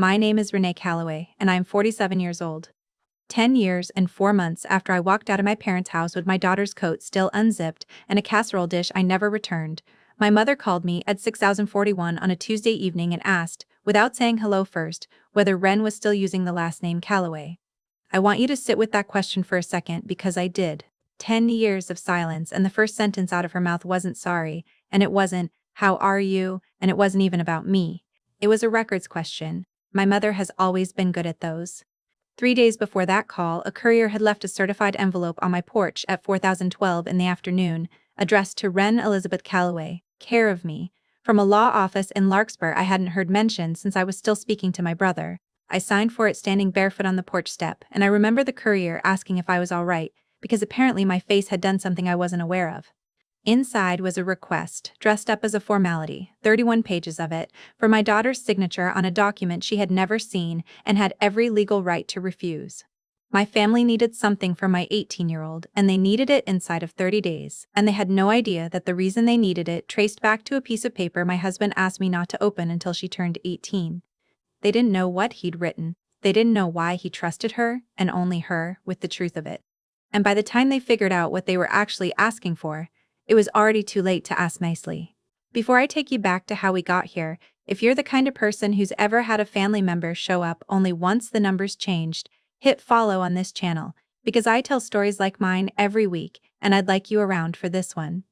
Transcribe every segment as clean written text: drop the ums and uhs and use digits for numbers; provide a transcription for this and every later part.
My name is Renee Calloway, and I am 47 years old. 10 years and 4 months after I walked out of my parents' house with my daughter's coat still unzipped and a casserole dish I never returned, my mother called me at 6041 on a Tuesday evening and asked, without saying hello first, whether Ren was still using the last name Calloway. I want you to sit with that question for a second because I did. 10 years of silence, and the first sentence out of her mouth wasn't sorry, and it wasn't, how are you, and it wasn't even about me. It was a records question. My mother has always been good at those. 3 days before that call, a courier had left a certified envelope on my porch at 4012 in the afternoon, addressed to Ren Elizabeth Calloway, care of me, from a law office in Larkspur I hadn't heard mentioned since I was still speaking to my brother. I signed for it standing barefoot on the porch step, and I remember the courier asking if I was all right, because apparently my face had done something I wasn't aware of. Inside was a request, dressed up as a formality, 31 pages of it, for my daughter's signature on a document she had never seen and had every legal right to refuse. My family needed something for my 18-year-old, and they needed it inside of 30 days, and they had no idea that the reason they needed it traced back to a piece of paper my husband asked me not to open until she turned 18. They didn't know what he'd written. They didn't know why he trusted her, and only her, with the truth of it. And by the time they figured out what they were actually asking for, it was already too late to ask nicely. Before I take you back to how we got here, if you're the kind of person who's ever had a family member show up only once the numbers changed, hit follow on this channel, because I tell stories like mine every week, and I'd like you around for this one.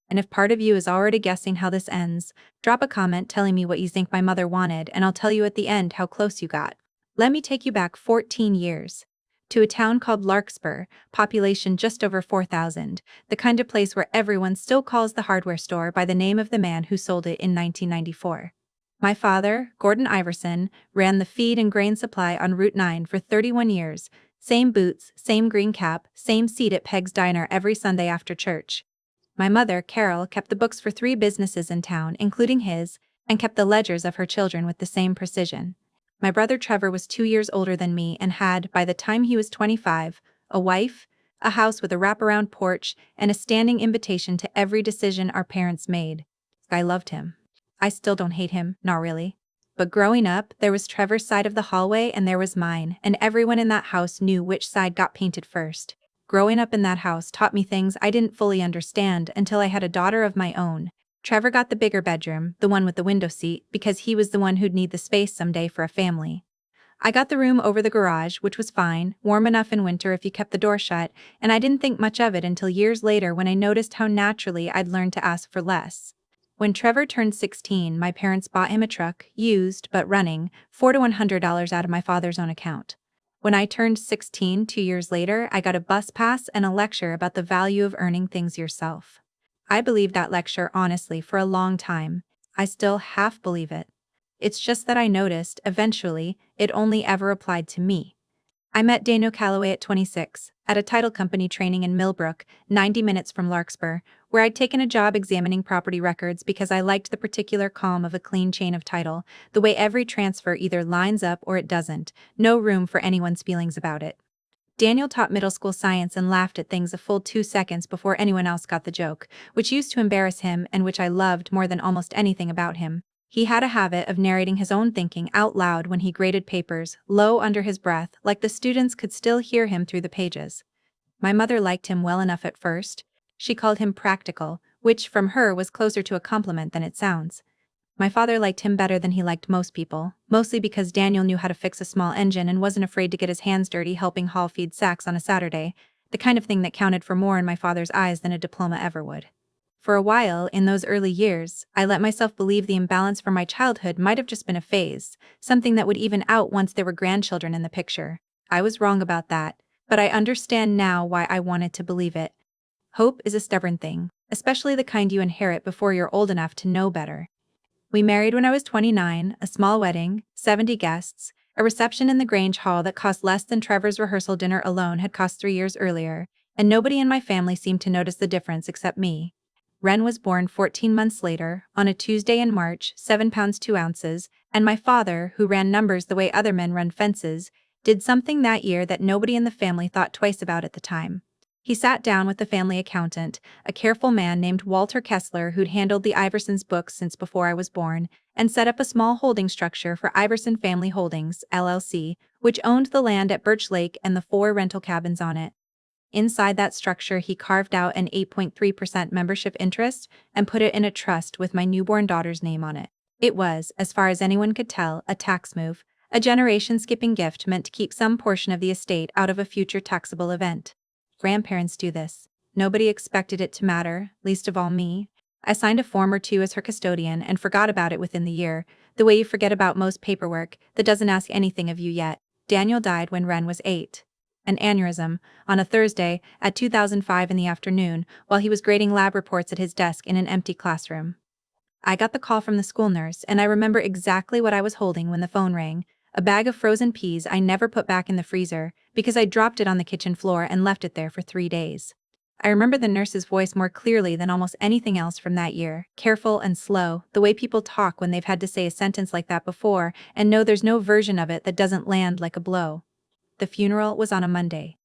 And if part of you is already guessing how this ends, drop a comment telling me what you think my mother wanted, and I'll tell you at the end how close you got. Let me take you back 14 years. To a town called Larkspur, population just over 4,000, the kind of place where everyone still calls the hardware store by the name of the man who sold it in 1994. My father, Gordon Iverson, ran the feed and grain supply on Route 9 for 31 years, same boots, same green cap, same seat at Peg's Diner every Sunday after church. My mother, Carol, kept the books for 3 businesses in town, including his, and kept the ledgers of her children with the same precision. My brother Trevor was 2 years older than me and had, by the time he was 25, a wife, a house with a wraparound porch, and a standing invitation to every decision our parents made. I loved him. I still don't hate him, not really. But growing up, there was Trevor's side of the hallway and there was mine, and everyone in that house knew which side got painted first. Growing up in that house taught me things I didn't fully understand until I had a daughter of my own. Trevor got the bigger bedroom, the one with the window seat, because he was the one who'd need the space someday for a family. I got the room over the garage, which was fine, warm enough in winter if you kept the door shut, and I didn't think much of it until years later when I noticed how naturally I'd learned to ask for less. When Trevor turned 16, my parents bought him a truck, used but running, $400 to $100 out of my father's own account. When I turned 16, 2 years later, I got a bus pass and a lecture about the value of earning things yourself. I believed that lecture honestly for a long time. I still half believe it. It's just that I noticed, eventually, it only ever applied to me. I met Daniel Calloway at 26, at a title company training in Millbrook, 90 minutes from Larkspur, where I'd taken a job examining property records because I liked the particular calm of a clean chain of title, the way every transfer either lines up or it doesn't, no room for anyone's feelings about it. Daniel taught middle school science and laughed at things a full 2 seconds before anyone else got the joke, which used to embarrass him and which I loved more than almost anything about him. He had a habit of narrating his own thinking out loud when he graded papers, low under his breath, like the students could still hear him through the pages. My mother liked him well enough at first. She called him practical, which from her was closer to a compliment than it sounds. My father liked him better than he liked most people, mostly because Daniel knew how to fix a small engine and wasn't afraid to get his hands dirty helping haul feed sacks on a Saturday, the kind of thing that counted for more in my father's eyes than a diploma ever would. For a while, in those early years, I let myself believe the imbalance from my childhood might have just been a phase, something that would even out once there were grandchildren in the picture. I was wrong about that, but I understand now why I wanted to believe it. Hope is a stubborn thing, especially the kind you inherit before you're old enough to know better. We married when I was 29, a small wedding, 70 guests, a reception in the Grange Hall that cost less than Trevor's rehearsal dinner alone had cost 3 years earlier, and nobody in my family seemed to notice the difference except me. Ren was born 14 months later, on a Tuesday in March, 7 pounds 2 ounces, and my father, who ran numbers the way other men run fences, did something that year that nobody in the family thought twice about at the time. He sat down with the family accountant, a careful man named Walter Kessler who'd handled the Iversons' books since before I was born, and set up a small holding structure for Iverson Family Holdings, LLC, which owned the land at Birch Lake and the 4 rental cabins on it. Inside that structure, he carved out an 8.3% membership interest and put it in a trust with my newborn daughter's name on it. It was, as far as anyone could tell, a tax move, a generation-skipping gift meant to keep some portion of the estate out of a future taxable event. Grandparents do this. Nobody expected it to matter, least of all me. I signed a form or two as her custodian and forgot about it within the year, the way you forget about most paperwork that doesn't ask anything of you yet. Daniel died when Ren was 8. An aneurysm, on a Thursday, at 2005 in the afternoon, while he was grading lab reports at his desk in an empty classroom. I got the call from the school nurse, and I remember exactly what I was holding when the phone rang. A bag of frozen peas I never put back in the freezer, because I dropped it on the kitchen floor and left it there for 3 days. I remember the nurse's voice more clearly than almost anything else from that year, careful and slow, the way people talk when they've had to say a sentence like that before and know there's no version of it that doesn't land like a blow. The funeral was on a Monday.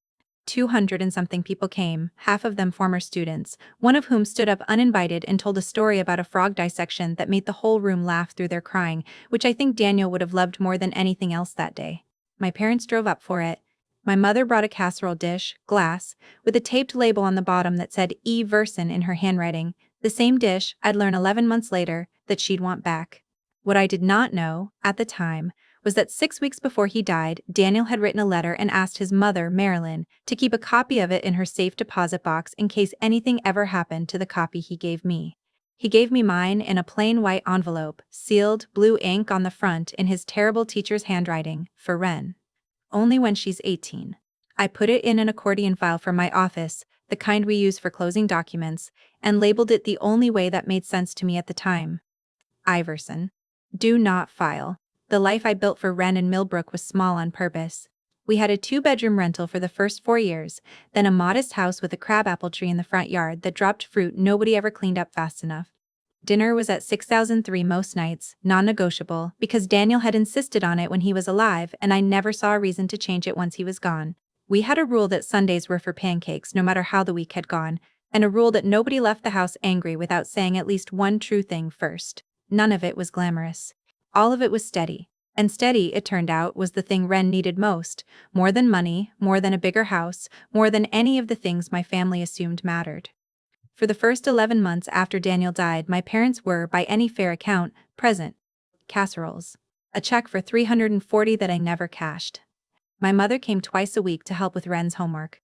200 and something people came, half of them former students, one of whom stood up uninvited and told a story about a frog dissection that made the whole room laugh through their crying, which I think Daniel would have loved more than anything else that day. My parents drove up for it. My mother brought a casserole dish, glass, with a taped label on the bottom that said E. Verson in her handwriting, the same dish I'd learn 11 months later that she'd want back. What I did not know, at the time, was that 6 weeks before he died, Daniel had written a letter and asked his mother, Marilyn, to keep a copy of it in her safe deposit box in case anything ever happened to the copy he gave me. He gave me mine in a plain white envelope, sealed, blue ink on the front in his terrible teacher's handwriting, for Ren. Only when she's 18. I put it in an accordion file from my office, the kind we use for closing documents, and labeled it the only way that made sense to me at the time. Iverson. Do not file. The life I built for Ren in Millbrook was small on purpose. We had a 2-bedroom rental for the first 4 years, then a modest house with a crabapple tree in the front yard that dropped fruit nobody ever cleaned up fast enough. Dinner was at 6003 most nights, non-negotiable, because Daniel had insisted on it when he was alive and I never saw a reason to change it once he was gone. We had a rule that Sundays were for pancakes no matter how the week had gone, and a rule that nobody left the house angry without saying at least one true thing first. None of it was glamorous. All of it was steady. And steady, it turned out, was the thing Ren needed most, more than money, more than a bigger house, more than any of the things my family assumed mattered. For the first 11 months after Daniel died, my parents were, by any fair account, present. Casseroles. A check for $340 that I never cashed. My mother came twice a week to help with Ren's homework.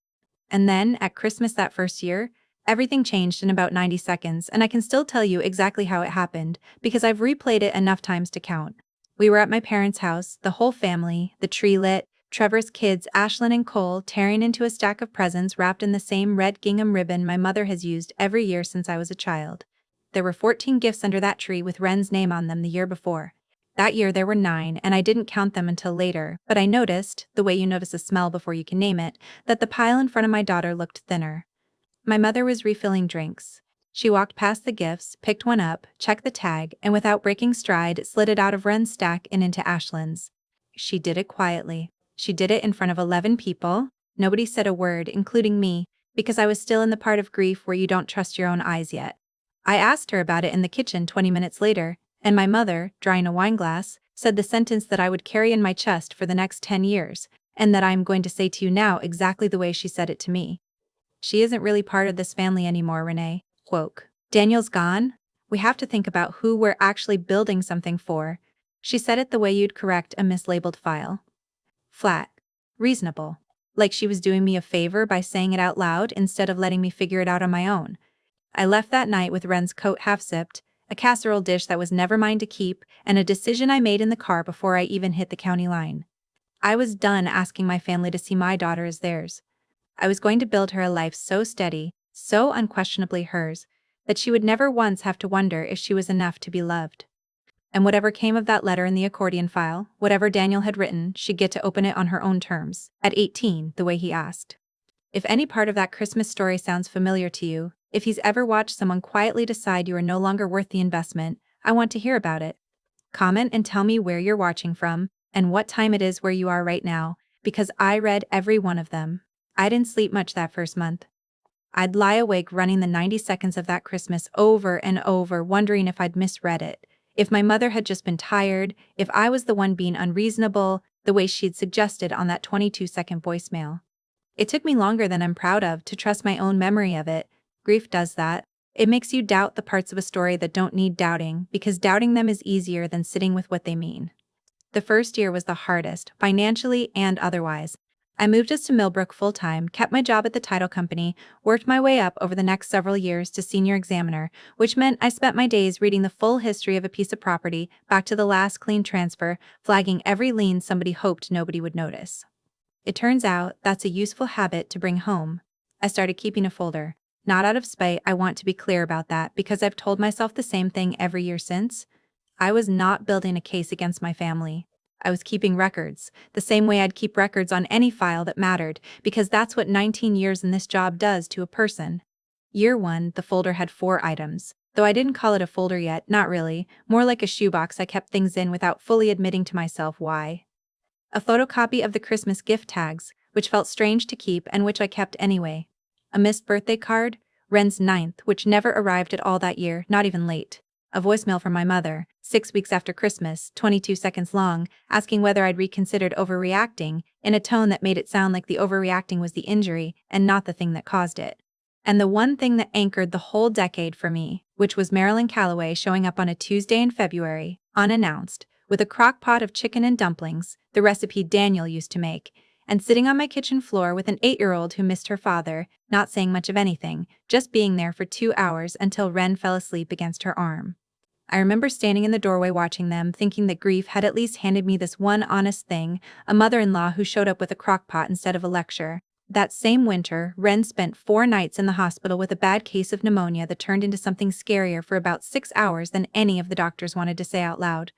And then, at Christmas that first year, everything changed in about 90 seconds, and I can still tell you exactly how it happened, because I've replayed it enough times to count. We were at my parents' house, the whole family, the tree lit, Trevor's kids, Ashlyn and Cole, tearing into a stack of presents wrapped in the same red gingham ribbon my mother has used every year since I was a child. There were 14 gifts under that tree with Ren's name on them the year before. That year there were 9, and I didn't count them until later, but I noticed, the way you notice a smell before you can name it, that the pile in front of my daughter looked thinner. My mother was refilling drinks. She walked past the gifts, picked one up, checked the tag, and without breaking stride, slid it out of Ren's stack and into Ashlyn's. She did it quietly. She did it in front of 11 people. Nobody said a word, including me, because I was still in the part of grief where you don't trust your own eyes yet. I asked her about it in the kitchen 20 minutes later, and my mother, drying a wine glass, said the sentence that I would carry in my chest for the next 10 years, and that I am going to say to you now exactly the way she said it to me. She isn't really part of this family anymore, Renee. Woke. Daniel's gone? We have to think about who we're actually building something for. She said it the way you'd correct a mislabeled file. Flat. Reasonable. Like she was doing me a favor by saying it out loud instead of letting me figure it out on my own. I left that night with Ren's coat half-zipped, a casserole dish that was never mine to keep, and a decision I made in the car before I even hit the county line. I was done asking my family to see my daughter as theirs. I was going to build her a life so steady, so unquestionably hers, that she would never once have to wonder if she was enough to be loved. And whatever came of that letter in the accordion file, whatever Daniel had written, she'd get to open it on her own terms, at 18, the way he asked. If any part of that Christmas story sounds familiar to you, if he's ever watched someone quietly decide you are no longer worth the investment, I want to hear about it. Comment and tell me where you're watching from, and what time it is where you are right now, because I read every one of them. I didn't sleep much that first month. I'd lie awake running the 90 seconds of that Christmas over and over, wondering if I'd misread it, if my mother had just been tired, if I was the one being unreasonable, the way she'd suggested on that 22-second voicemail. It took me longer than I'm proud of to trust my own memory of it. Grief does that. It makes you doubt the parts of a story that don't need doubting, because doubting them is easier than sitting with what they mean. The first year was the hardest, financially and otherwise. I moved us to Millbrook full-time, kept my job at the title company, worked my way up over the next several years to senior examiner, which meant I spent my days reading the full history of a piece of property, back to the last clean transfer, flagging every lien somebody hoped nobody would notice. It turns out that's a useful habit to bring home. I started keeping a folder. Not out of spite, I want to be clear about that, because I've told myself the same thing every year since. I was not building a case against my family. I was keeping records, the same way I'd keep records on any file that mattered, because that's what 19 years in this job does to a person. Year 1, the folder had 4 items. Though I didn't call it a folder yet, not really, more like a shoebox I kept things in without fully admitting to myself why. A photocopy of the Christmas gift tags, which felt strange to keep and which I kept anyway. A missed birthday card, Ren's 9th, which never arrived at all that year, not even late. A voicemail from my mother, 6 weeks after Christmas, 22 seconds long, asking whether I'd reconsidered overreacting, in a tone that made it sound like the overreacting was the injury and not the thing that caused it. And the one thing that anchored the whole decade for me, which was Marilyn Calloway showing up on a Tuesday in February, unannounced, with a crock pot of chicken and dumplings, the recipe Daniel used to make, and sitting on my kitchen floor with an 8-year-old who missed her father, not saying much of anything, just being there for 2 hours until Ren fell asleep against her arm. I remember standing in the doorway watching them, thinking that grief had at least handed me this one honest thing, a mother-in-law who showed up with a crock pot instead of a lecture. That same winter, Ren spent 4 nights in the hospital with a bad case of pneumonia that turned into something scarier for about 6 hours than any of the doctors wanted to say out loud.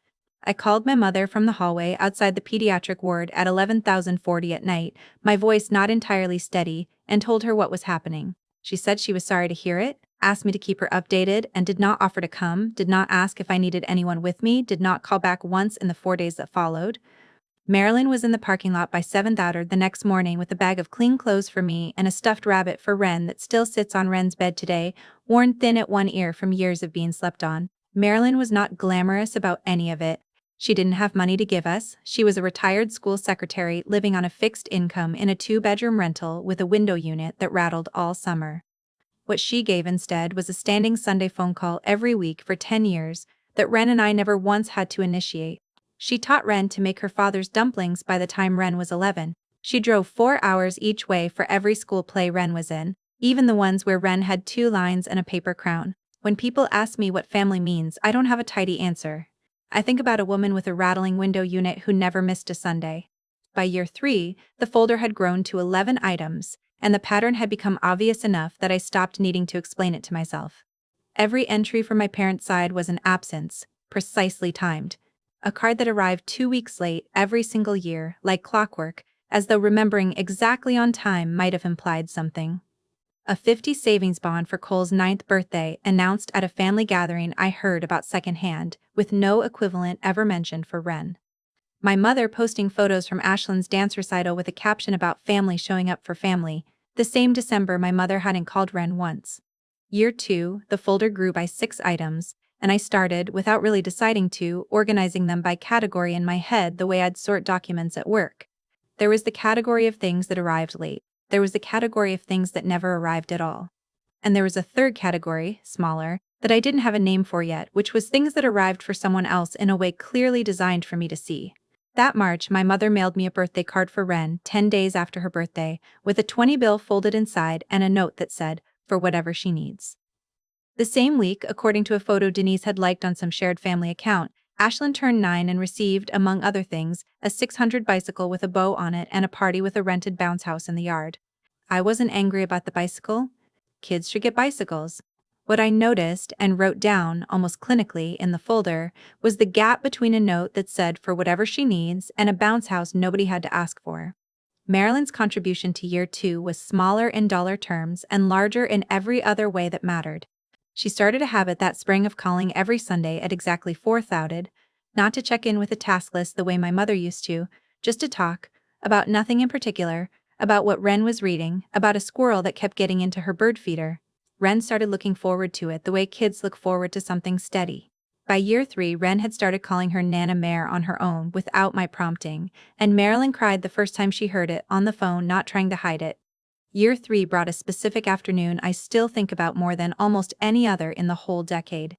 I called my mother from the hallway outside the pediatric ward at 11,040 at night, my voice not entirely steady, and told her what was happening. She said she was sorry to hear it, asked me to keep her updated, and did not offer to come, did not ask if I needed anyone with me, did not call back once in the 4 days that followed. Marilyn was in the parking lot by 7:30 the next morning with a bag of clean clothes for me and a stuffed rabbit for Ren that still sits on Ren's bed today, worn thin at one ear from years of being slept on. Marilyn was not glamorous about any of it. She didn't have money to give us. She was a retired school secretary living on a fixed income in a 2-bedroom rental with a window unit that rattled all summer. What she gave instead was a standing Sunday phone call every week for 10 years that Ren and I never once had to initiate. She taught Ren to make her father's dumplings by the time Ren was 11. She drove 4 hours each way for every school play Ren was in, even the ones where Ren had 2 lines and a paper crown. When people ask me what family means, I don't have a tidy answer. I think about a woman with a rattling window unit who never missed a Sunday. By year 3, the folder had grown to 11 items, and the pattern had become obvious enough that I stopped needing to explain it to myself. Every entry from my parents' side was an absence, precisely timed. A card that arrived 2 weeks late every single year, like clockwork, as though remembering exactly on time might have implied something. A 50 savings bond for Cole's 9th birthday announced at a family gathering I heard about secondhand, with no equivalent ever mentioned for Ren. My mother posting photos from Ashlyn's dance recital with a caption about family showing up for family. The same December my mother hadn't called Ren once. Year 2, the folder grew by 6 items, and I started, without really deciding to, organizing them by category in my head the way I'd sort documents at work. There was the category of things that arrived late. There was the category of things that never arrived at all. And there was a third category, smaller, that I didn't have a name for yet, which was things that arrived for someone else in a way clearly designed for me to see. That March, my mother mailed me a birthday card for Ren, 10 days after her birthday, with a 20 bill folded inside and a note that said, "For whatever she needs." The same week, according to a photo Denise had liked on some shared family account, Ashlyn turned 9 and received, among other things, a 600 bicycle with a bow on it and a party with a rented bounce house in the yard. I wasn't angry about the bicycle. Kids should get bicycles. What I noticed and wrote down, almost clinically, in the folder, was the gap between a note that said "for whatever she needs" and a bounce house nobody had to ask for. Marilyn's contribution to year 2 was smaller in dollar terms and larger in every other way that mattered. She started a habit that spring of calling every Sunday at exactly 4:00, not to check in with a task list the way my mother used to, just to talk, about nothing in particular, about what Wren was reading, about a squirrel that kept getting into her bird feeder. Wren started looking forward to it the way kids look forward to something steady. By year 3, Wren had started calling her Nana Mare on her own without my prompting, and Marilyn cried the first time she heard it, on the phone, not trying to hide it. Year 3 brought a specific afternoon I still think about more than almost any other in the whole decade.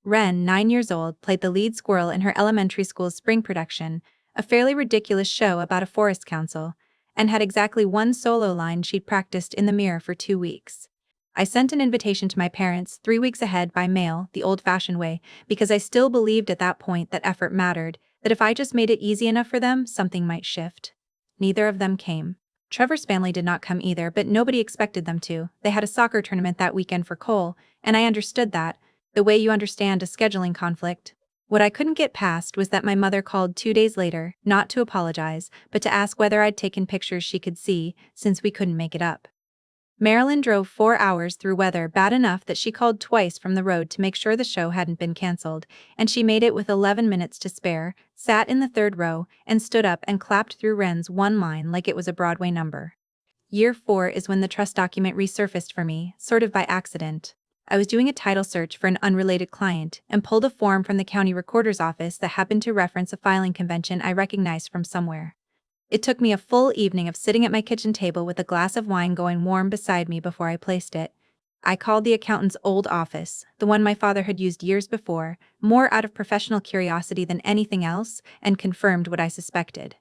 Wren, 9 years old, played the lead squirrel in her elementary school's spring production, a fairly ridiculous show about a forest council, and had exactly one solo line she'd practiced in the mirror for 2 weeks. I sent an invitation to my parents 3 weeks ahead by mail, the old-fashioned way, because I still believed at that point that effort mattered, that if I just made it easy enough for them, something might shift. Neither of them came. Trevor's family did not come either, but nobody expected them to. They had a soccer tournament that weekend for Cole, and I understood that, the way you understand a scheduling conflict. What I couldn't get past was that my mother called 2 days later, not to apologize, but to ask whether I'd taken pictures she could see, since we couldn't make it up. Marilyn drove 4 hours through weather bad enough that she called twice from the road to make sure the show hadn't been canceled, and she made it with 11 minutes to spare, sat in the 3rd row, and stood up and clapped through Wren's one line like it was a Broadway number. Year 4 is when the trust document resurfaced for me, sort of by accident. I was doing a title search for an unrelated client and pulled a form from the county recorder's office that happened to reference a filing convention I recognized from somewhere. It took me a full evening of sitting at my kitchen table with a glass of wine going warm beside me before I placed it. I called the accountant's old office, the one my father had used years before, more out of professional curiosity than anything else, and confirmed what I suspected.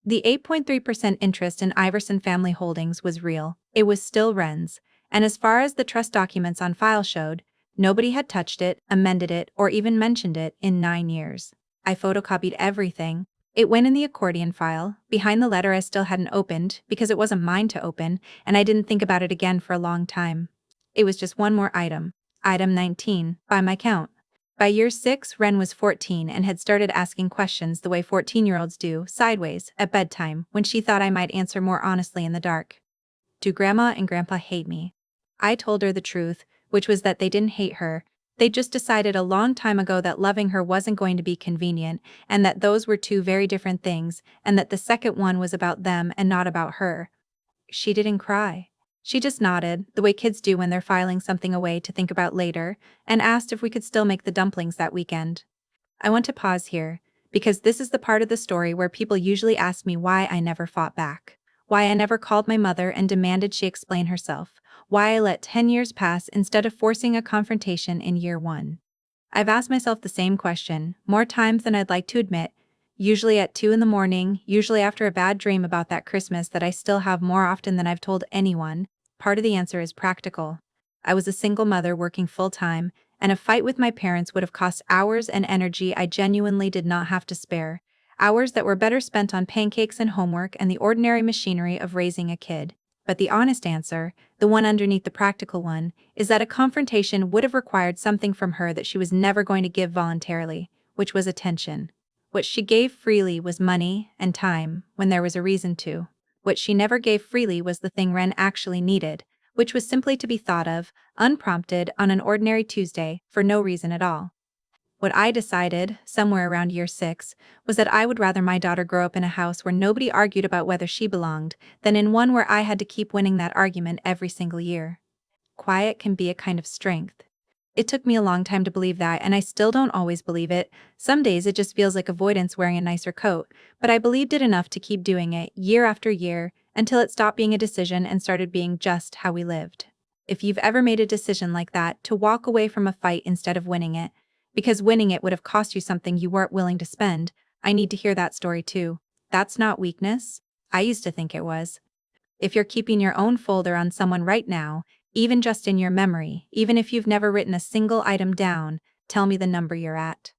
The 8.3% interest in Iverson Family Holdings was real. It was still Wren's, and as far as the trust documents on file showed, nobody had touched it, amended it, or even mentioned it in 9 years. I photocopied everything. It went in the accordion file, behind the letter I still hadn't opened, because it wasn't mine to open, and I didn't think about it again for a long time. It was just one more item. Item 19, by my count. By year 6, Wren was 14 and had started asking questions the way 14-year-olds do, sideways, at bedtime, when she thought I might answer more honestly in the dark. Do Grandma and Grandpa hate me? I told her the truth, which was that they didn't hate her. They just decided a long time ago that loving her wasn't going to be convenient, and that those were 2 very different things, and that the second one was about them and not about her. She didn't cry. She just nodded, the way kids do when they're filing something away to think about later, and asked if we could still make the dumplings that weekend. I want to pause here, because this is the part of the story where people usually ask me why I never fought back, why I never called my mother and demanded she explain herself, why I let 10 years pass instead of forcing a confrontation in year 1. I've asked myself the same question, more times than I'd like to admit, usually at 2 in the morning, usually after a bad dream about that Christmas that I still have more often than I've told anyone. Part of the answer is practical. I was a single mother working full-time, and a fight with my parents would have cost hours and energy I genuinely did not have to spare, hours that were better spent on pancakes and homework and the ordinary machinery of raising a kid. But the honest answer, the one underneath the practical one, is that a confrontation would have required something from her that she was never going to give voluntarily, which was attention. What she gave freely was money and time, when there was a reason to. What she never gave freely was the thing Wren actually needed, which was simply to be thought of, unprompted, on an ordinary Tuesday, for no reason at all. What I decided, somewhere around year 6, was that I would rather my daughter grow up in a house where nobody argued about whether she belonged, than in one where I had to keep winning that argument every single year. Quiet can be a kind of strength. It took me a long time to believe that, and I still don't always believe it. Some days it just feels like avoidance wearing a nicer coat, but I believed it enough to keep doing it, year after year, until it stopped being a decision and started being just how we lived. If you've ever made a decision like that, to walk away from a fight instead of winning it, because winning it would have cost you something you weren't willing to spend, I need to hear that story too. That's not weakness. I used to think it was. If you're keeping your own folder on someone right now, even just in your memory, even if you've never written a single item down, tell me the number you're at.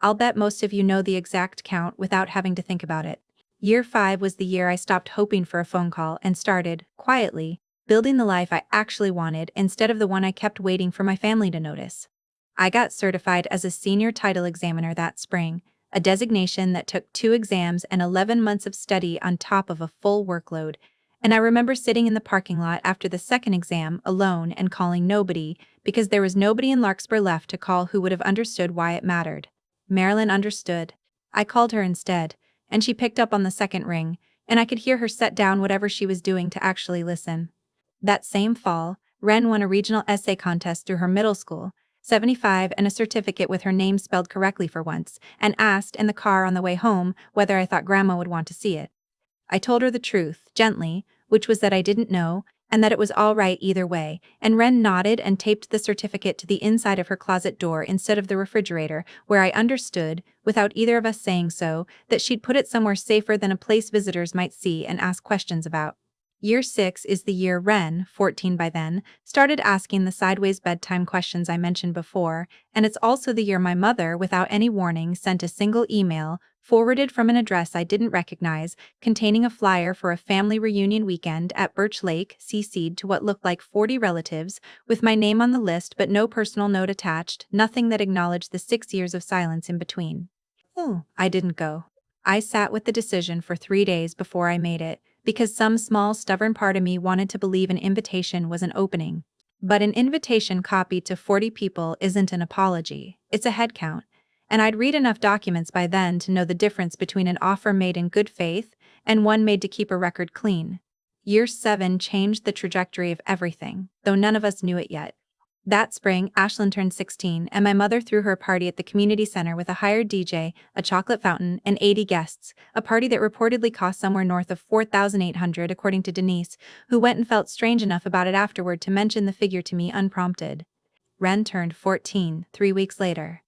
I'll bet most of you know the exact count without having to think about it. Year 5 was the year I stopped hoping for a phone call and started, quietly, building the life I actually wanted instead of the one I kept waiting for my family to notice. I got certified as a senior title examiner that spring, a designation that took 2 exams and 11 months of study on top of a full workload, and I remember sitting in the parking lot after the second exam alone and calling nobody, because there was nobody in Larkspur left to call who would have understood why it mattered. Marilyn understood. I called her instead, and she picked up on the second ring. and I could hear her set down whatever she was doing to actually listen. That same fall, Ren won a regional essay contest through her middle school, 75 and a certificate with her name spelled correctly for once, and asked in the car on the way home whether I thought Grandma would want to see it. I told her the truth, gently, which was that I didn't know, and that it was all right either way, and Ren nodded and taped the certificate to the inside of her closet door instead of the refrigerator, where I understood, without either of us saying so, that she'd put it somewhere safer than a place visitors might see and ask questions about. Year 6 is the year Ren, 14 by then, started asking the sideways bedtime questions I mentioned before, and it's also the year my mother, without any warning, sent a single email, forwarded from an address I didn't recognize, containing a flyer for a family reunion weekend at Birch Lake, CC'd to what looked like 40 relatives, with my name on the list but no personal note attached, nothing that acknowledged the 6 years of silence in between. Oh, I didn't go. I sat with the decision for 3 days before I made it, because some small stubborn part of me wanted to believe an invitation was an opening. But an invitation copied to 40 people isn't an apology, it's a head count. And I'd read enough documents by then to know the difference between an offer made in good faith and one made to keep a record clean. Year 7 changed the trajectory of everything, though none of us knew it yet. That spring, Ashlyn turned 16, and my mother threw her party at the community center with a hired DJ, a chocolate fountain, and 80 guests, a party that reportedly cost somewhere north of $4,800 according to Denise, who went and felt strange enough about it afterward to mention the figure to me unprompted. Ren turned 14, 3 weeks later.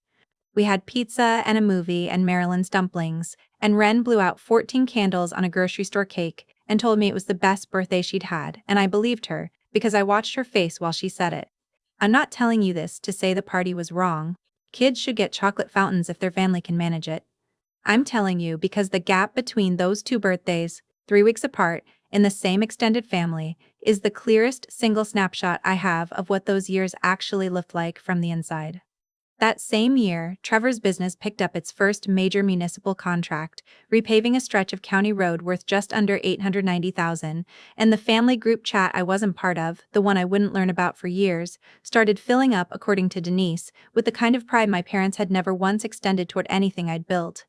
We had pizza and a movie and Maryland's dumplings, and Ren blew out 14 candles on a grocery store cake and told me it was the best birthday she'd had, and I believed her, because I watched her face while she said it. I'm not telling you this to say the party was wrong. Kids should get chocolate fountains if their family can manage it. I'm telling you because the gap between those two birthdays, 3 weeks apart, in the same extended family, is the clearest single snapshot I have of what those years actually looked like from the inside. That same year, Trevor's business picked up its first major municipal contract, repaving a stretch of county road worth just under $890,000, and the family group chat I wasn't part of, the one I wouldn't learn about for years, started filling up, according to Denise, with the kind of pride my parents had never once extended toward anything I'd built.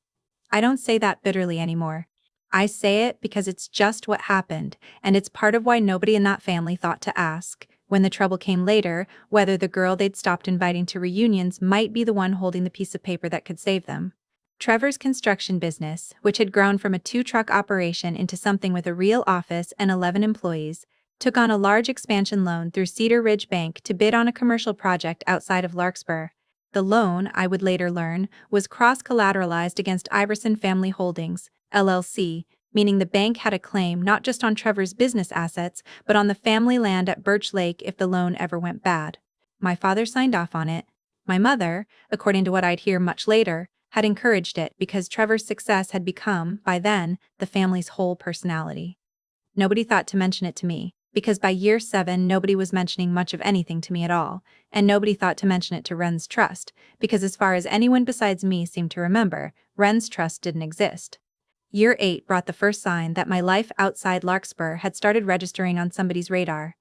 I don't say that bitterly anymore. I say it because it's just what happened, and it's part of why nobody in that family thought to ask, when the trouble came later, whether the girl they'd stopped inviting to reunions might be the one holding the piece of paper that could save them. Trevor's construction business, which had grown from a 2-truck operation into something with a real office and 11 employees, took on a large expansion loan through Cedar Ridge Bank to bid on a commercial project outside of Larkspur. The loan, I would later learn, was cross-collateralized against Iverson Family Holdings, LLC, meaning the bank had a claim not just on Trevor's business assets, but on the family land at Birch Lake if the loan ever went bad. My father signed off on it. My mother, according to what I'd hear much later, had encouraged it because Trevor's success had become, by then, the family's whole personality. Nobody thought to mention it to me, because by year 7 nobody was mentioning much of anything to me at all, and nobody thought to mention it to Ren's Trust, because as far as anyone besides me seemed to remember, Ren's Trust didn't exist. Year 8 brought the first sign that my life outside Larkspur had started registering on somebody's radar.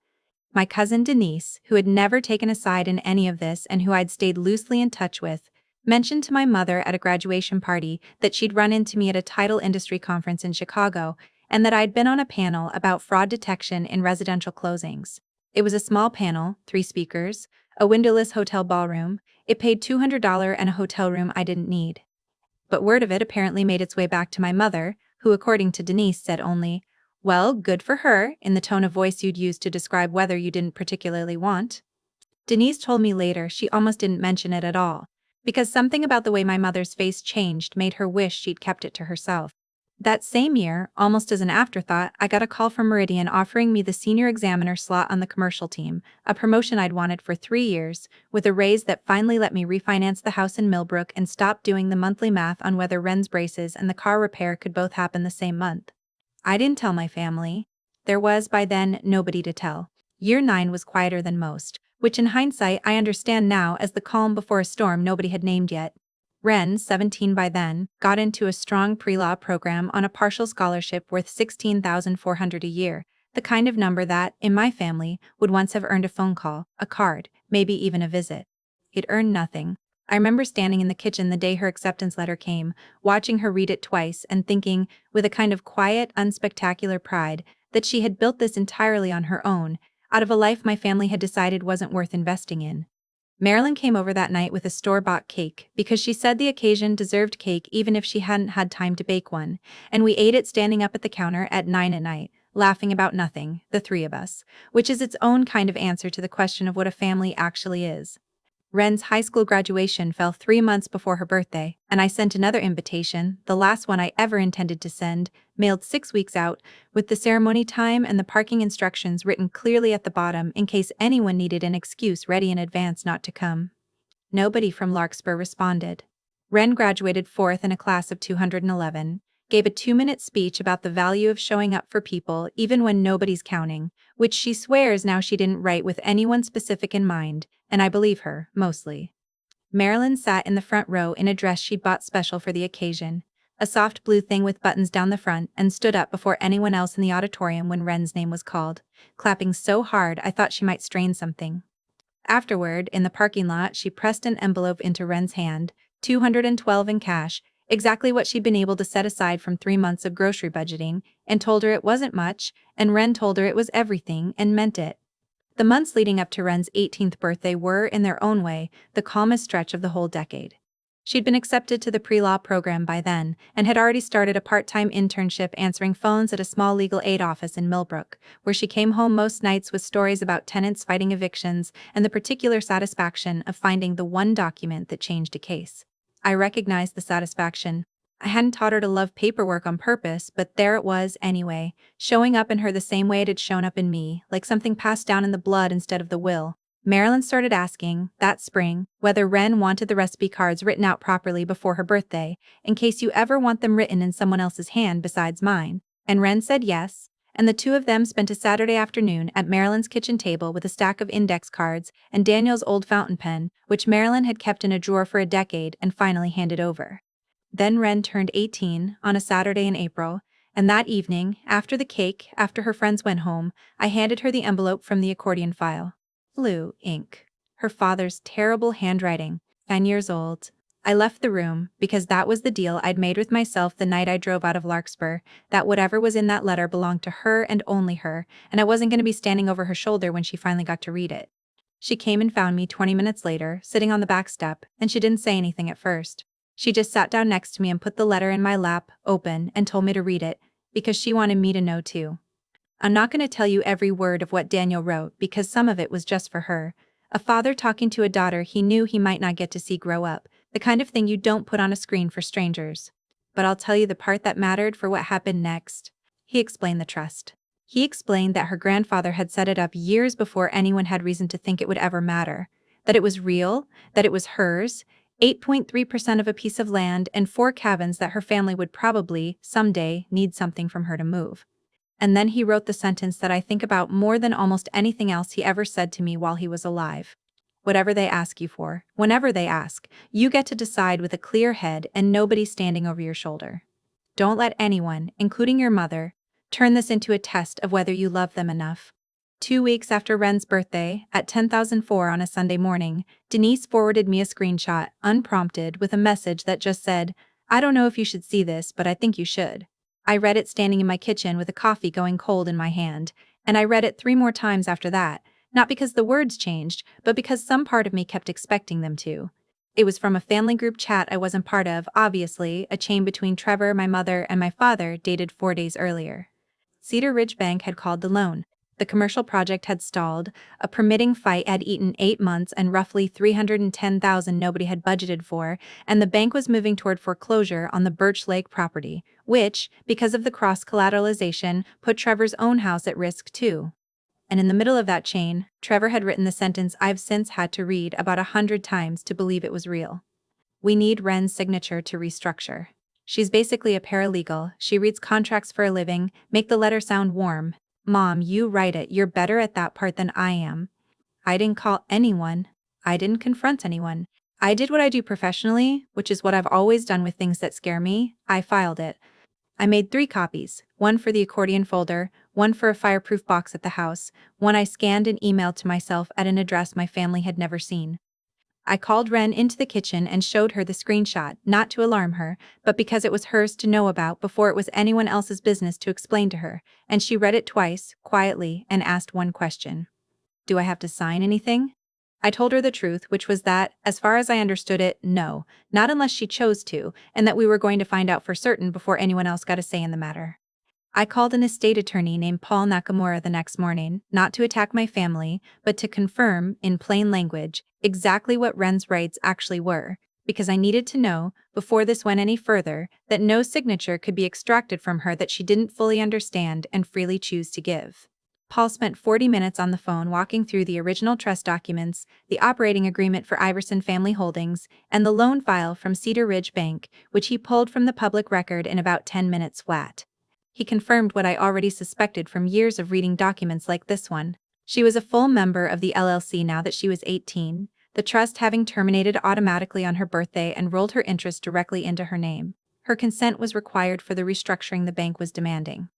My cousin Denise, who had never taken a side in any of this and who I'd stayed loosely in touch with, mentioned to my mother at a graduation party that she'd run into me at a title industry conference in Chicago and that I'd been on a panel about fraud detection in residential closings. It was a small panel, 3 speakers, a windowless hotel ballroom. It paid $200 and a hotel room I didn't need. But word of it apparently made its way back to my mother, who, according to Denise, said only, "Well, good for her," in the tone of voice you'd use to describe weather you didn't particularly want. Denise told me later she almost didn't mention it at all, because something about the way my mother's face changed made her wish she'd kept it to herself. That same year, almost as an afterthought, I got a call from Meridian offering me the senior examiner slot on the commercial team, a promotion I'd wanted for 3 years, with a raise that finally let me refinance the house in Millbrook and stop doing the monthly math on whether Ren's braces and the car repair could both happen the same month. I didn't tell my family. There was, by then, nobody to tell. Year 9 was quieter than most, which in hindsight I understand now as the calm before a storm nobody had named yet. Ren, 17 by then, got into a strong pre-law program on a partial scholarship worth $16,400 a year, the kind of number that, in my family, would once have earned a phone call, a card, maybe even a visit. It earned nothing. I remember standing in the kitchen the day her acceptance letter came, watching her read it twice and thinking, with a kind of quiet, unspectacular pride, that she had built this entirely on her own, out of a life my family had decided wasn't worth investing in. Marilyn came over that night with a store-bought cake because she said the occasion deserved cake even if she hadn't had time to bake one, and we ate it standing up at the counter at 9 at night, laughing about nothing, the three of us, which is its own kind of answer to the question of what a family actually is. Wren's high school graduation fell 3 months before her birthday, and I sent another invitation, the last one I ever intended to send, mailed 6 weeks out, with the ceremony time and the parking instructions written clearly at the bottom in case anyone needed an excuse ready in advance not to come. Nobody from Larkspur responded. Wren graduated fourth in a class of 211, gave a 2-minute speech about the value of showing up for people even when nobody's counting, which she swears now she didn't write with anyone specific in mind, and I believe her, mostly. Marilyn sat in the front row in a dress she'd bought special for the occasion, a soft blue thing with buttons down the front, and stood up before anyone else in the auditorium when Wren's name was called, clapping so hard I thought she might strain something. Afterward, in the parking lot, she pressed an envelope into Wren's hand, $212 in cash, exactly what she'd been able to set aside from 3 months of grocery budgeting, and told her it wasn't much, and Wren told her it was everything and meant it. The months leading up to Wren's 18th birthday were, in their own way, the calmest stretch of the whole decade. She'd been accepted to the pre-law program by then, and had already started a part-time internship answering phones at a small legal aid office in Millbrook, where she came home most nights with stories about tenants fighting evictions and the particular satisfaction of finding the one document that changed a case. I recognized the satisfaction. I hadn't taught her to love paperwork on purpose, but there it was anyway, showing up in her the same way it had shown up in me, like something passed down in the blood instead of the will. Marilyn started asking, that spring, whether Wren wanted the recipe cards written out properly before her birthday, in case you ever want them written in someone else's hand besides mine, and Wren said yes, and the two of them spent a Saturday afternoon at Marilyn's kitchen table with a stack of index cards and Daniel's old fountain pen, which Marilyn had kept in a drawer for a decade and finally handed over. Then Wren turned 18 on a Saturday in April, and that evening, after the cake, after her friends went home, I handed her the envelope from the accordion file. Blue ink. Her father's terrible handwriting. 9 years old. I left the room, because that was the deal I'd made with myself the night I drove out of Larkspur, that whatever was in that letter belonged to her and only her, and I wasn't going to be standing over her shoulder when she finally got to read it. She came and found me 20 minutes later, sitting on the back step, and she didn't say anything at first. She just sat down next to me and put the letter in my lap, open, and told me to read it, because she wanted me to know too. I'm not going to tell you every word of what Daniel wrote because some of it was just for her. A father talking to a daughter he knew he might not get to see grow up, the kind of thing you don't put on a screen for strangers. But I'll tell you the part that mattered for what happened next. He explained the trust. He explained that her grandfather had set it up years before anyone had reason to think it would ever matter. That it was real, that it was hers, 8.3% of a piece of land and 4 cabins that her family would probably, someday, need something from her to move. And then he wrote the sentence that I think about more than almost anything else he ever said to me while he was alive. Whatever they ask you for, whenever they ask, you get to decide with a clear head and nobody standing over your shoulder. Don't let anyone, including your mother, turn this into a test of whether you love them enough. 2 weeks after Wren's birthday, at 10,004 on a Sunday morning, Denise forwarded me a screenshot, unprompted, with a message that just said, I don't know if you should see this, but I think you should. I read it standing in my kitchen with a coffee going cold in my hand, and I read it 3 more times after that, not because the words changed, but because some part of me kept expecting them to. It was from a family group chat I wasn't part of, obviously, a chain between Trevor, my mother, and my father, dated 4 days earlier. Cedar Ridge Bank had called the loan. The commercial project had stalled, a permitting fight had eaten 8 months and roughly $310,000 nobody had budgeted for, and the bank was moving toward foreclosure on the Birch Lake property, which, because of the cross-collateralization, put Trevor's own house at risk too. And in the middle of that chain, Trevor had written the sentence I've since had to read about 100 times to believe it was real. We need Wren's signature to restructure. She's basically a paralegal, she reads contracts for a living, make the letter sound warm. Mom, you write it, you're better at that part than I am. I didn't call anyone. I didn't confront anyone. I did what I do professionally, which is what I've always done with things that scare me. I filed it. I made 3 copies, one for the accordion folder, one for a fireproof box at the house, one I scanned and emailed to myself at an address my family had never seen. I called Ren into the kitchen and showed her the screenshot, not to alarm her, but because it was hers to know about before it was anyone else's business to explain to her, and she read it twice, quietly, and asked one question. Do I have to sign anything? I told her the truth, which was that, as far as I understood it, no, not unless she chose to, and that we were going to find out for certain before anyone else got a say in the matter. I called an estate attorney named Paul Nakamura the next morning, not to attack my family, but to confirm, in plain language, exactly what Ren's rights actually were, because I needed to know, before this went any further, that no signature could be extracted from her that she didn't fully understand and freely choose to give. Paul spent 40 minutes on the phone walking through the original trust documents, the operating agreement for Iverson Family Holdings, and the loan file from Cedar Ridge Bank, which he pulled from the public record in about 10 minutes flat. He confirmed what I already suspected from years of reading documents like this one. She was a full member of the LLC now that she was 18, the trust having terminated automatically on her birthday and rolled her interest directly into her name. Her consent was required for the restructuring the bank was demanding.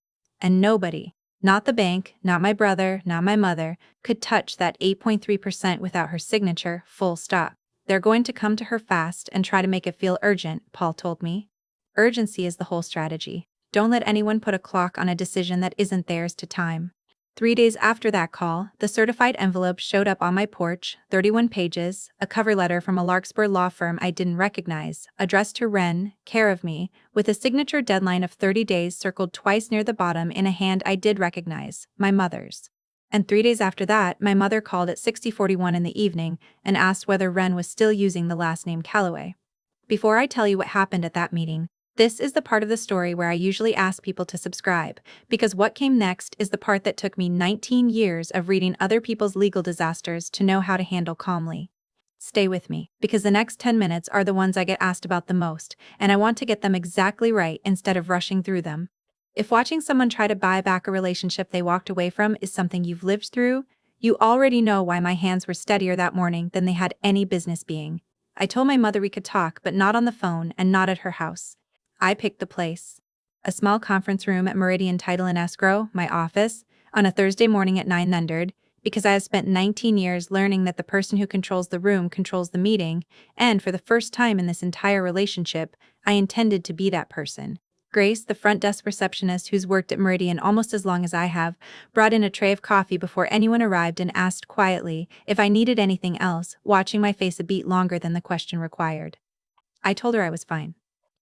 And nobody, not the bank, not my brother, not my mother, could touch that 8.3% without her signature, full stop. They're going to come to her fast and try to make it feel urgent, Paul told me. Urgency is the whole strategy. Don't let anyone put a clock on a decision that isn't theirs to time. 3 days after that call, the certified envelope showed up on my porch, 31 pages, a cover letter from a Larkspur law firm I didn't recognize, addressed to Ren, care of me, with a signature deadline of 30 days circled twice near the bottom in a hand I did recognize, my mother's. And 3 days after that, my mother called at 60:41 in the evening and asked whether Ren was still using the last name Calloway. Before I tell you what happened at that meeting, this is the part of the story where I usually ask people to subscribe, because what came next is the part that took me 19 years of reading other people's legal disasters to know how to handle calmly. Stay with me, because the next 10 minutes are the ones I get asked about the most, and I want to get them exactly right instead of rushing through them. If watching someone try to buy back a relationship they walked away from is something you've lived through, you already know why my hands were steadier that morning than they had any business being. I told my mother we could talk, but not on the phone and not at her house. I picked the place. A small conference room at Meridian Title and Escrow, my office, on a Thursday morning at 9:00, because I have spent 19 years learning that the person who controls the room controls the meeting, and for the first time in this entire relationship, I intended to be that person. Grace, the front desk receptionist who's worked at Meridian almost as long as I have, brought in a tray of coffee before anyone arrived and asked quietly if I needed anything else, watching my face a beat longer than the question required. I told her I was fine.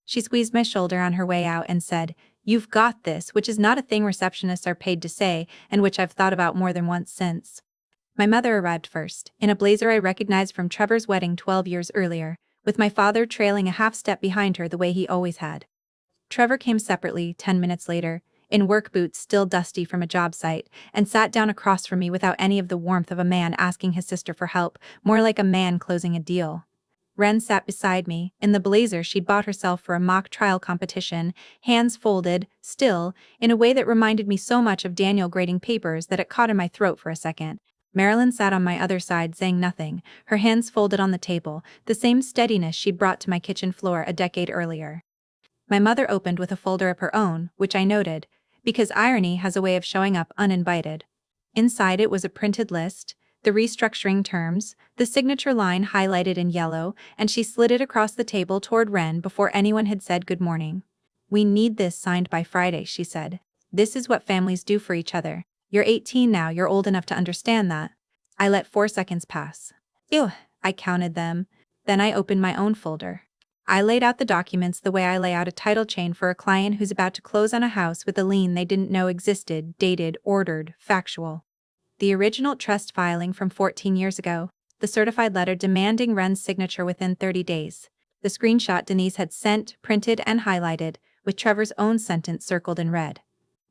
She squeezed my shoulder on her way out and said, "You've got this," which is not a thing receptionists are paid to say, and which I've thought about more than once since. My mother arrived first, in a blazer I recognized from Trevor's wedding 12 years earlier, with my father trailing a half step behind her the way he always had. Trevor came separately, 10 minutes later, in work boots still dusty from a job site, and sat down across from me without any of the warmth of a man asking his sister for help, more like a man closing a deal. Ren sat beside me, in the blazer she'd bought herself for a mock trial competition, hands folded, still, in a way that reminded me so much of Daniel grading papers that it caught in my throat for a second. Marilyn sat on my other side saying nothing, her hands folded on the table, the same steadiness she'd brought to my kitchen floor a decade earlier. My mother opened with a folder of her own, which I noted, because irony has a way of showing up uninvited. Inside it was a printed list, the restructuring terms, the signature line highlighted in yellow, and she slid it across the table toward Ren before anyone had said good morning. "We need this signed by Friday," she said. "This is what families do for each other. You're 18 now, you're old enough to understand that." I let 4 seconds pass. Ew, I counted them. Then I opened my own folder. I laid out the documents the way I lay out a title chain for a client who's about to close on a house with a lien they didn't know existed, dated, ordered, factual. The original trust filing from 14 years ago, the certified letter demanding Ren's signature within 30 days, the screenshot Denise had sent, printed, and highlighted, with Trevor's own sentence circled in red.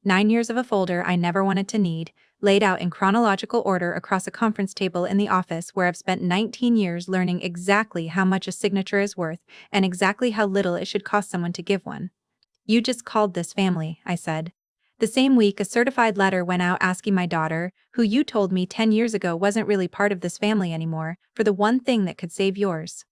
9 years of a folder I never wanted to need, laid out in chronological order across a conference table in the office where I've spent 19 years learning exactly how much a signature is worth and exactly how little it should cost someone to give one. "You just called this family," I said. The same week, a certified letter went out asking my daughter, who you told me 10 years ago wasn't really part of this family anymore, for the one thing that could save yours.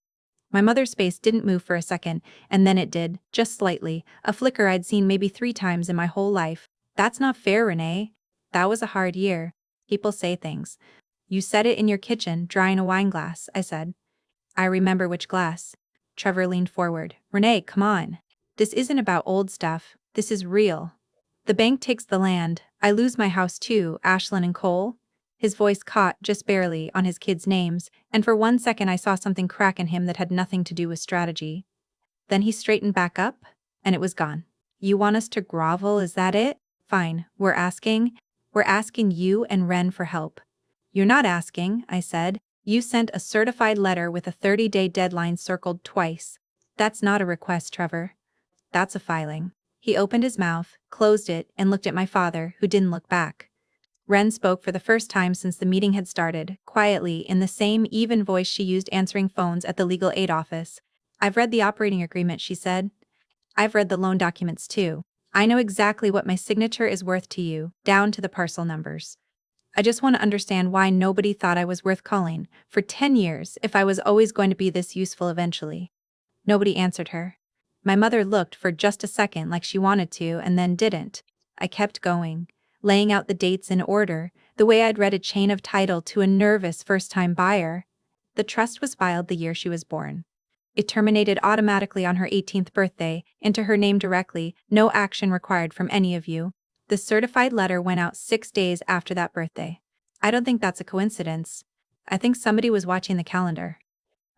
My mother's face didn't move for a second, and then it did, just slightly, a flicker I'd seen maybe 3 times in my whole life. "That's not fair, Renee. That was a hard year. People say things." "You said it in your kitchen, drying a wine glass," I said. I remember which glass. Trevor leaned forward. Renee, come on. This isn't about old stuff. This is real. The bank takes the land. I lose my house too, Ashlyn and Cole. His voice caught, just barely, on his kids' names, and for 1 second I saw something crack in him that had nothing to do with strategy. Then he straightened back up, and it was gone. You want us to grovel, is that it? Fine, we're asking. We're asking you and Ren for help. You're not asking, I said. You sent a certified letter with a 30-day deadline circled twice. That's not a request, Trevor. That's a filing. He opened his mouth, closed it, and looked at my father, who didn't look back. Ren spoke for the first time since the meeting had started, quietly, in the same even voice she used answering phones at the legal aid office. I've read the operating agreement, she said. I've read the loan documents too. I know exactly what my signature is worth to you, down to the parcel numbers. I just want to understand why nobody thought I was worth calling, for 10 years, if I was always going to be this useful eventually. Nobody answered her. My mother looked for just a second like she wanted to and then didn't. I kept going, laying out the dates in order, the way I'd read a chain of title to a nervous first-time buyer. The trust was filed the year she was born. It terminated automatically on her 18th birthday, into her name directly, no action required from any of you. The certified letter went out 6 days after that birthday. I don't think that's a coincidence. I think somebody was watching the calendar.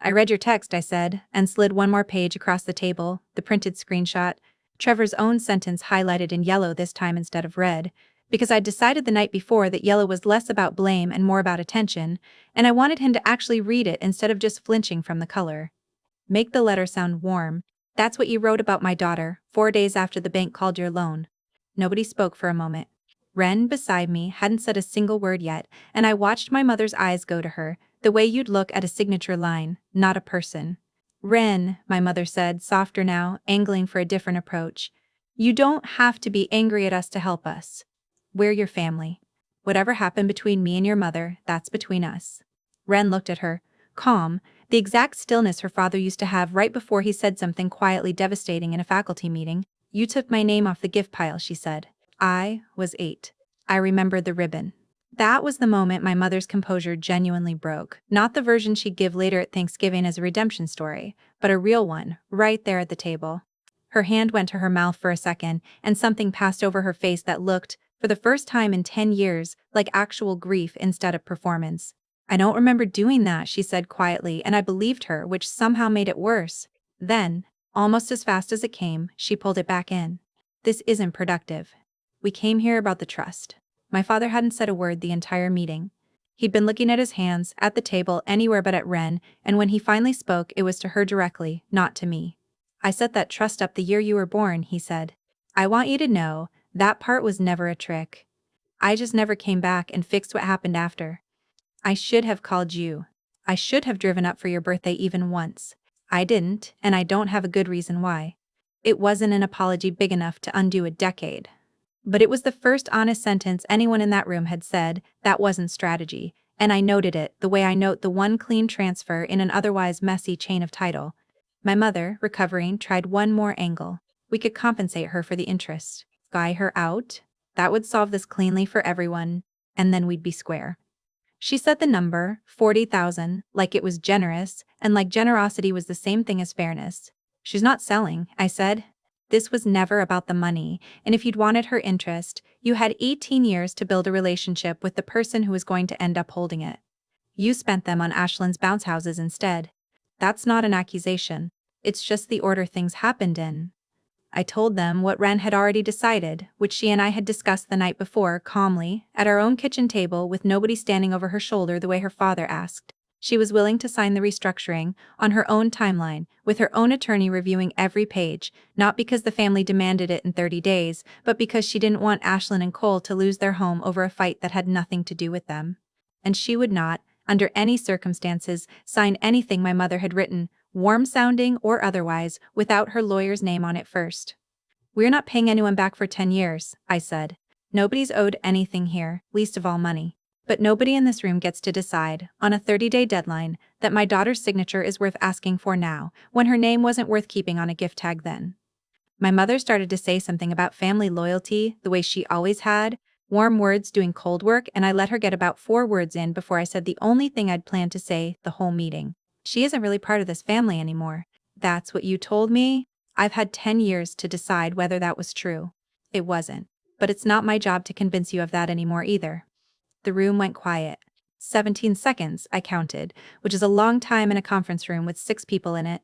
I read your text, I said, and slid one more page across the table, the printed screenshot, Trevor's own sentence highlighted in yellow this time instead of red, because I'd decided the night before that yellow was less about blame and more about attention, and I wanted him to actually read it instead of just flinching from the color. Make the letter sound warm. That's what you wrote about my daughter, 4 days after the bank called your loan. Nobody spoke for a moment. Ren, beside me, hadn't said a single word yet, and I watched my mother's eyes go to her, the way you'd look at a signature line, not a person. Ren, my mother said, softer now, angling for a different approach. You don't have to be angry at us to help us. We're your family. Whatever happened between me and your mother, that's between us. Ren looked at her, calm, the exact stillness her father used to have right before he said something quietly devastating in a faculty meeting. You took my name off the gift pile, she said. I was 8. I remembered the ribbon. That was the moment my mother's composure genuinely broke. Not the version she'd give later at Thanksgiving as a redemption story, but a real one, right there at the table. Her hand went to her mouth for a second, and something passed over her face that looked, for the first time in 10 years, like actual grief instead of performance. I don't remember doing that, she said quietly, and I believed her, which somehow made it worse. Then, almost as fast as it came, she pulled it back in. This isn't productive. We came here about the trust. My father hadn't said a word the entire meeting. He'd been looking at his hands, at the table, anywhere but at Ren, and when he finally spoke, it was to her directly, not to me. I set that trust up the year you were born, he said. I want you to know, that part was never a trick. I just never came back and fixed what happened after. I should have called you. I should have driven up for your birthday even once. I didn't, and I don't have a good reason why. It wasn't an apology big enough to undo a decade. But it was the first honest sentence anyone in that room had said. That wasn't strategy, and I noted it the way I note the one clean transfer in an otherwise messy chain of title. My mother, recovering, tried one more angle. We could compensate her for the interest. Buy her out? That would solve this cleanly for everyone, and then we'd be square. She said the number, 40,000, like it was generous, and like generosity was the same thing as fairness. She's not selling, I said. This was never about the money, and if you'd wanted her interest, you had 18 years to build a relationship with the person who was going to end up holding it. You spent them on Ashlyn's bounce houses instead. That's not an accusation. It's just the order things happened in. I told them what Ren had already decided, which she and I had discussed the night before, calmly, at our own kitchen table with nobody standing over her shoulder the way her father asked. She was willing to sign the restructuring, on her own timeline, with her own attorney reviewing every page, not because the family demanded it in 30 days, but because she didn't want Ashlyn and Cole to lose their home over a fight that had nothing to do with them. And she would not, under any circumstances, sign anything my mother had written, warm-sounding or otherwise, without her lawyer's name on it first. We're not paying anyone back for 10 years, I said. Nobody's owed anything here, least of all money. But nobody in this room gets to decide, on a 30-day deadline, that my daughter's signature is worth asking for now, when her name wasn't worth keeping on a gift tag then. My mother started to say something about family loyalty, the way she always had, warm words doing cold work, and I let her get about 4 words in before I said the only thing I'd planned to say the whole meeting. She isn't really part of this family anymore. That's what you told me? I've had 10 years to decide whether that was true. It wasn't. But it's not my job to convince you of that anymore either. The room went quiet. 17 seconds, I counted, which is a long time in a conference room with 6 people in it.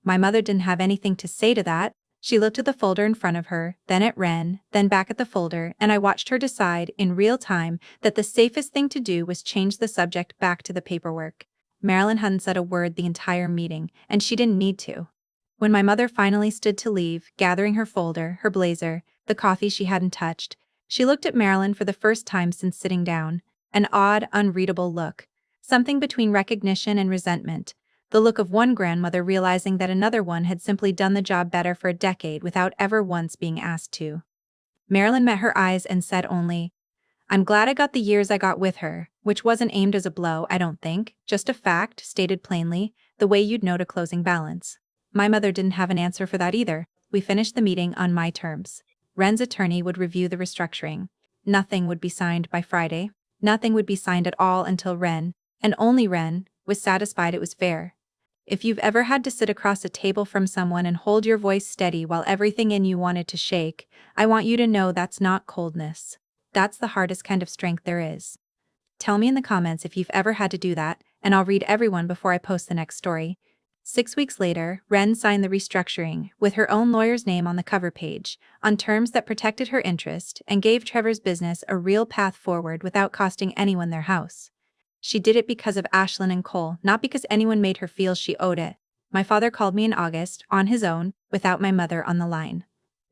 My mother didn't have anything to say to that. She looked at the folder in front of her, then at Ren, then back at the folder, and I watched her decide, in real time, that the safest thing to do was change the subject back to the paperwork. Marilyn hadn't said a word the entire meeting, and she didn't need to. When my mother finally stood to leave, gathering her folder, her blazer, the coffee she hadn't touched, she looked at Marilyn for the first time since sitting down. An odd, unreadable look. Something between recognition and resentment. The look of one grandmother realizing that another one had simply done the job better for a decade without ever once being asked to. Marilyn met her eyes and said only, "I'm glad I got the years I got with her," which wasn't aimed as a blow, I don't think, just a fact, stated plainly, the way you'd note a closing balance. My mother didn't have an answer for that either. We finished the meeting on my terms. Ren's attorney would review the restructuring. Nothing would be signed by Friday. Nothing would be signed at all until Ren, and only Ren, was satisfied it was fair. If you've ever had to sit across a table from someone and hold your voice steady while everything in you wanted to shake, I want you to know that's not coldness. That's the hardest kind of strength there is. Tell me in the comments if you've ever had to do that, and I'll read everyone before I post the next story. 6 weeks later, Ren signed the restructuring, with her own lawyer's name on the cover page, on terms that protected her interest and gave Trevor's business a real path forward without costing anyone their house. She did it because of Ashlyn and Cole, not because anyone made her feel she owed it. My father called me in August, on his own, without my mother on the line.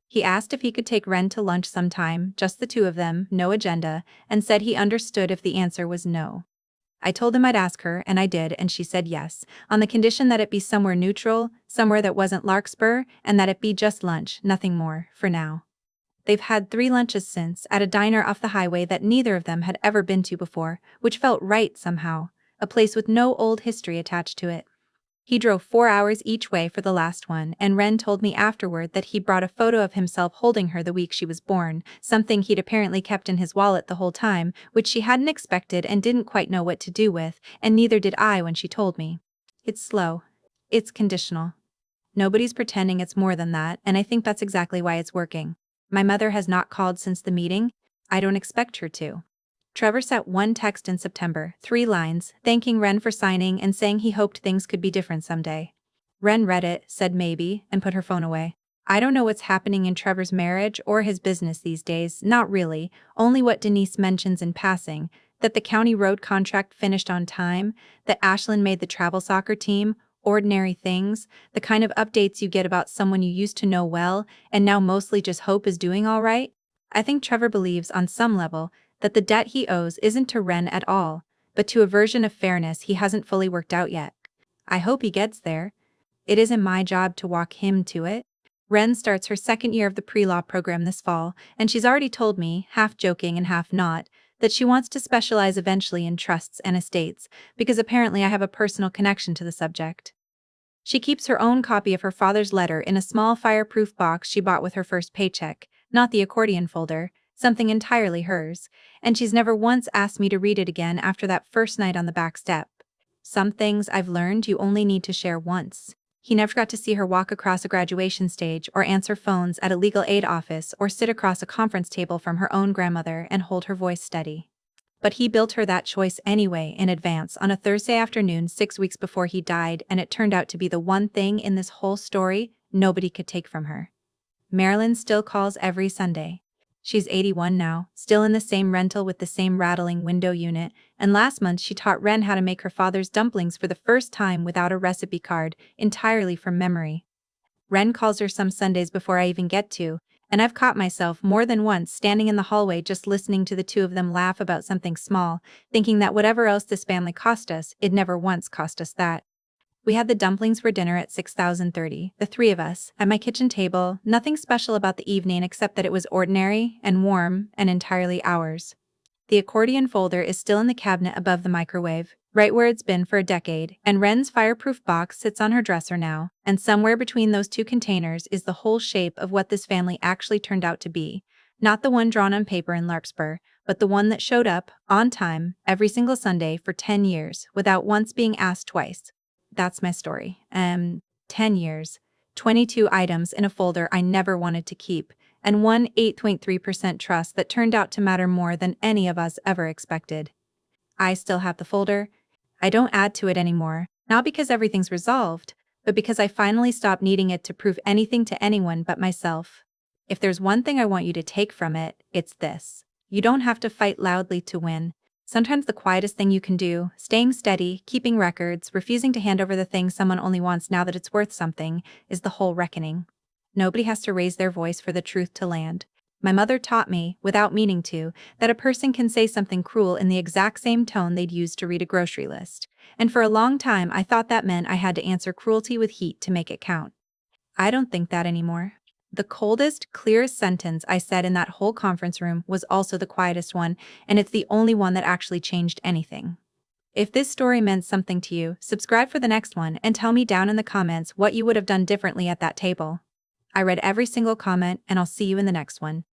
He asked if he could take Ren to lunch sometime, just the two of them, no agenda, and said he understood if the answer was no. I told him I'd ask her, and I did, and she said yes, on the condition that it be somewhere neutral, somewhere that wasn't Larkspur, and that it be just lunch, nothing more, for now. They've had 3 lunches since, at a diner off the highway that neither of them had ever been to before, which felt right somehow, a place with no old history attached to it. He drove 4 hours each way for the last one, and Ren told me afterward that he brought a photo of himself holding her the week she was born, something he'd apparently kept in his wallet the whole time, which she hadn't expected and didn't quite know what to do with, and neither did I when she told me. It's slow. It's conditional. Nobody's pretending it's more than that, and I think that's exactly why it's working. My mother has not called since the meeting. I don't expect her to. Trevor sent one text in September, 3 lines, thanking Ren for signing and saying he hoped things could be different someday. Ren read it, said maybe, and put her phone away. I don't know what's happening in Trevor's marriage or his business these days, not really, only what Denise mentions in passing, that the county road contract finished on time, that Ashlyn made the travel soccer team, ordinary things, the kind of updates you get about someone you used to know well and now mostly just hope is doing all right. I think Trevor believes on some level that the debt he owes isn't to Ren at all, but to a version of fairness he hasn't fully worked out yet. I hope he gets there. It isn't my job to walk him to it. Ren starts her 2nd year of the pre-law program this fall, and she's already told me, half joking and half not, that she wants to specialize eventually in trusts and estates, because apparently I have a personal connection to the subject. She keeps her own copy of her father's letter in a small fireproof box she bought with her first paycheck, not the accordion folder, something entirely hers, and she's never once asked me to read it again after that first night on the back step. Some things I've learned you only need to share once. He never got to see her walk across a graduation stage or answer phones at a legal aid office or sit across a conference table from her own grandmother and hold her voice steady. But he built her that choice anyway in advance on a Thursday afternoon 6 weeks before he died, and it turned out to be the one thing in this whole story nobody could take from her. Marilyn still calls every Sunday. She's 81 now, still in the same rental with the same rattling window unit, and last month she taught Ren how to make her father's dumplings for the first time without a recipe card, entirely from memory. Ren calls her some Sundays before I even get to, and I've caught myself more than once standing in the hallway just listening to the two of them laugh about something small, thinking that whatever else this family cost us, it never once cost us that. We had the dumplings for dinner at 6,030, the 3 of us, at my kitchen table, nothing special about the evening except that it was ordinary and warm and entirely ours. The accordion folder is still in the cabinet above the microwave, right where it's been for a decade, and Ren's fireproof box sits on her dresser now, and somewhere between those 2 containers is the whole shape of what this family actually turned out to be, not the one drawn on paper in Larkspur, but the one that showed up, on time, every single Sunday for 10 years, without once being asked twice. That's my story. 10 years, 22 items in a folder I never wanted to keep, and one 8.3% trust that turned out to matter more than any of us ever expected. I still have the folder. I don't add to it anymore, not because everything's resolved, but because I finally stopped needing it to prove anything to anyone but myself. If there's one thing I want you to take from it, it's this. You don't have to fight loudly to win. Sometimes the quietest thing you can do, staying steady, keeping records, refusing to hand over the thing someone only wants now that it's worth something, is the whole reckoning. Nobody has to raise their voice for the truth to land. My mother taught me, without meaning to, that a person can say something cruel in the exact same tone they'd use to read a grocery list. And for a long time, I thought that meant I had to answer cruelty with heat to make it count. I don't think that anymore. The coldest, clearest sentence I said in that whole conference room was also the quietest one, and it's the only one that actually changed anything. If this story meant something to you, subscribe for the next one and tell me down in the comments what you would have done differently at that table. I read every single comment, and I'll see you in the next one.